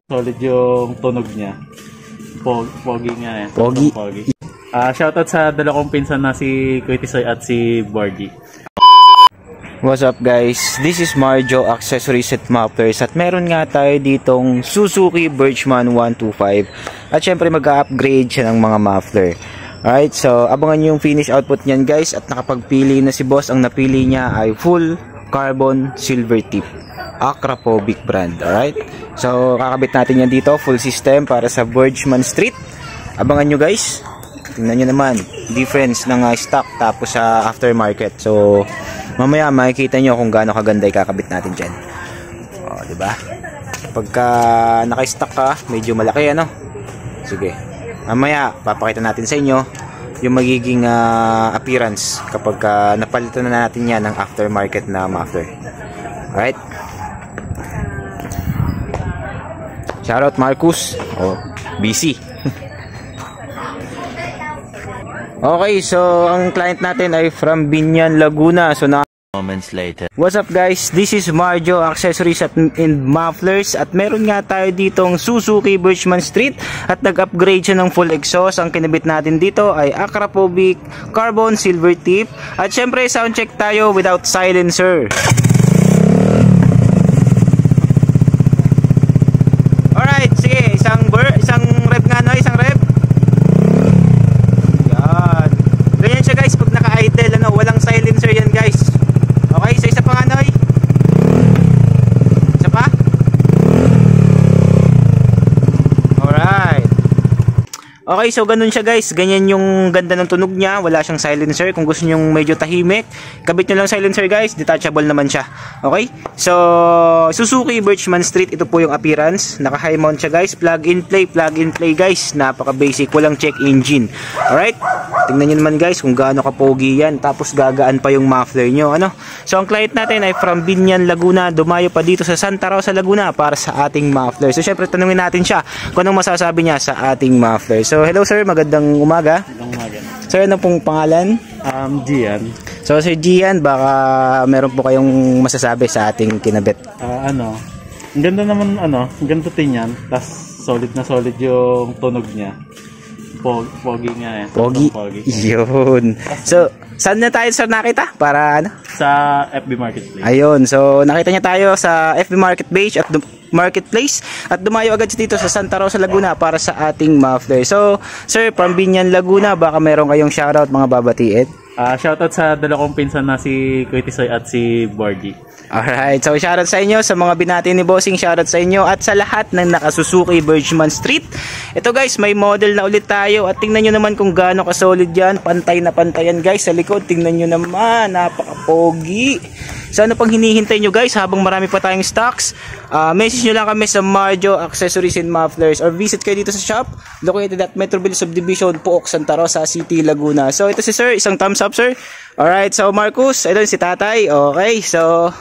Solid yung tunog niya. Pogi nga eh. Pogi. Shoutout sa dalawang pinsan na si Kuya Tisoy at si Borgie. What's up guys? This is Marjo Accessories at Mufflers at meron nga tayo ditong Suzuki Birchman 125 at syempre mag-upgrade siya ng mga muffler. Alright, so abangan yung finish output niyan guys at nakapagpili na si boss. Ang napili niya ay full carbon silver tip Akrapovic brand. Alright, so kakabit natin yan dito, full system para sa Birchman Street. Abangan nyo guys. Tingnan nyo naman difference ng stock tapos sa aftermarket. So mamaya makikita nyo kung gaano kaganda ikakabit natin dyan. O, diba? Pagka naka-stock ka, medyo malaki ano. Sige, mamaya papakita natin sa inyo yung magiging appearance kapag napalitan na natin yan ng aftermarket na muffler. Alright, shoutout Marcus. Busy. Okay, so ang client natin ay from Binyan, Laguna. So moments later. What's up guys? This is Marjo Accessories and Mufflers at meron nga tayo ditong Suzuki Birchman Street at nag-upgrade siya ng full exhaust. Ang kinabit natin dito ay Akrapovic carbon silver tip at syempre sound check tayo without silencer. Alright, sige, isang rev nga no, isang rev. Yan. Ganyan siya guys pag naka-idle, ano, walang silencer yan guys. Okay, so isa pa nga noy. Isa pa. Alright. Okay, so ganun siya guys. Ganyan yung ganda ng tunog niya. Wala siyang silencer. Kung gusto nyo medyo tahimik, kabit nyo lang silencer guys. Detachable naman siya. Okay, so Suzuki Birchman Street, ito po yung appearance. Naka high mount siya guys. Plug in play guys. Napaka basic, walang check engine. Alright, tingnan nyo naman guys kung gaano kapogi yan. Tapos gagaan pa yung muffler nyo, ano. So ang client natin ay from Binyan, Laguna. Dumayo pa dito sa Santa Rosa, Laguna para sa ating muffler. So syempre tanungin natin siya kung anong masasabi niya sa ating muffler. So hello sir, magandang umaga. Magandang umaga. Sir, ano pong pangalan? Gian. So Sir Gian, baka meron po kayong masasabi sa ating kinabit. Ang ganda naman, ang ganda tingnan. Tas solid na solid yung tunog niya. Pogi nga eh. Pogi. Yun. So, saan na tayo sir nakita? Para ano? Sa FB Marketplace. Ayun. So, nakita niya tayo sa FB Marketplace at dumayo agad dito sa Santa Rosa, Laguna para sa ating muffler. So, sir, from Binyan, Laguna, baka meron kayong shoutout mga babatiin? Shoutout sa dalawang pinsan na si Kuya Tisoy at si Borgie. Alright, so shoutout sa inyo, sa mga binati ni Bossing, shoutout sa inyo at sa lahat ng naka-Suzuki Birchman Street. Ito guys, may model na ulit tayo at tingnan nyo naman kung gaano ka-solid yan. Pantay na pantayan guys sa likod, tingnan nyo naman, napaka-pogi. So ano pang hinihintay nyo guys habang marami pa tayong stocks? Message nyo lang kami sa Marjo Accessories and Mufflers or visit kayo dito sa shop located at Metroville Subdivision, Pook, Santa Rosa City, Laguna. So ito si sir, isang thumbs up sir. Alright, so Marcus, ito si tatay. Okay, so